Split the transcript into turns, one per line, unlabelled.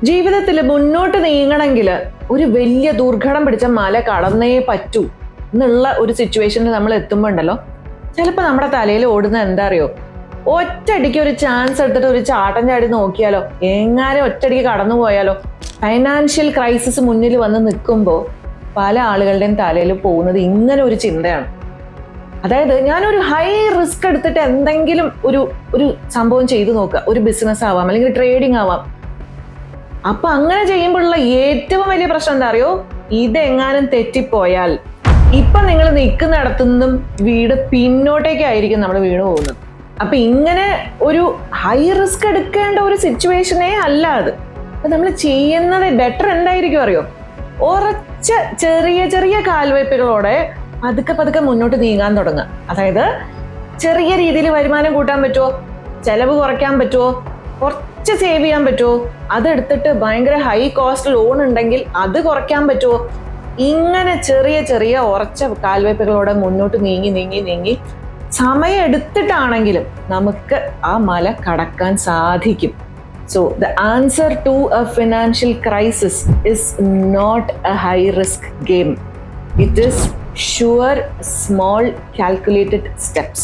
ജീവിതത്തിൽ മുന്നോട്ട് നീങ്ങണമെങ്കിൽ ഒരു വലിയ ദുർഘടം പിടിച്ച മല കടന്നേ പറ്റൂ എന്നുള്ള ഒരു സിറ്റുവേഷനിൽ നമ്മൾ എത്തുമ്പോൾ ഉണ്ടല്ലോ, ചിലപ്പോൾ നമ്മുടെ തലയിൽ ഓടുന്ന എന്താ അറിയോ, ഒറ്റയടിക്ക് ഒരു ചാൻസ് എടുത്തിട്ട് ഒരു ചാട്ടം ചാടി നോക്കിയാലോ, എങ്ങാനും ഒറ്റയടിക്ക് കടന്നു പോയാലോ. ഫൈനാൻഷ്യൽ ക്രൈസിസ് മുന്നിൽ വന്ന് നിൽക്കുമ്പോൾ പല ആളുകളുടെയും തലയിൽ പോകുന്നത് ഇങ്ങനെ ഒരു ചിന്തയാണ്. അതായത് ഞാനൊരു ഹൈ റിസ്ക് എടുത്തിട്ട് എന്തെങ്കിലും ഒരു സംഭവം ചെയ്തു നോക്കുക. ഒരു ബിസിനസ് ആവാം, അല്ലെങ്കിൽ ട്രേഡിംഗ് ആവാം. അപ്പൊ അങ്ങനെ ചെയ്യുമ്പോഴുള്ള ഏറ്റവും വലിയ പ്രശ്നം എന്താ അറിയോ, ഇതെങ്ങാനും തെറ്റിപ്പോയാൽ ഇപ്പൊ നിങ്ങൾ നിൽക്കുന്നിടത്തുനിന്നും വീട് പിന്നോട്ടേക്കായിരിക്കും നമ്മൾ വീണ് പോകുന്നത്. അപ്പൊ ഇങ്ങനെ ഒരു ഹൈ റിസ്ക് എടുക്കേണ്ട ഒരു സിറ്റുവേഷനേ അല്ല അത്. അപ്പൊ നമ്മൾ ചെയ്യുന്നത് ബെറ്റർ എന്തായിരിക്കും അറിയോ, ഉറച്ച ചെറിയ ചെറിയ കാൽവയ്പ്പുകളോടെ പതുക്കെ പതുക്കെ മുന്നോട്ട് നീങ്ങാൻ തുടങ്ങുക. അതായത് ചെറിയ രീതിയിൽ വരുമാനം കൂട്ടാൻ പറ്റുമോ, ചെലവ് കുറയ്ക്കാൻ പറ്റുമോ, കുറച്ച് സേവ് ചെയ്യാൻ പറ്റുമോ, അതെടുത്തിട്ട് ഭയങ്കര ഹൈ കോസ്റ്റ് ലോൺ ഉണ്ടെങ്കിൽ അത് കുറയ്ക്കാൻ പറ്റുമോ, ഇങ്ങനെ ചെറിയ ചെറിയ ഉറച്ച കാൽവയ്പ്പുകളോടെ മുന്നോട്ട് നീങ്ങി നീങ്ങി നീങ്ങി സമയം എടുത്തിട്ടാണെങ്കിലും നമുക്ക് ആ മല കടക്കാൻ സാധിക്കും. So the answer to a financial crisis is not a high risk game. It is sure, small, calculated steps.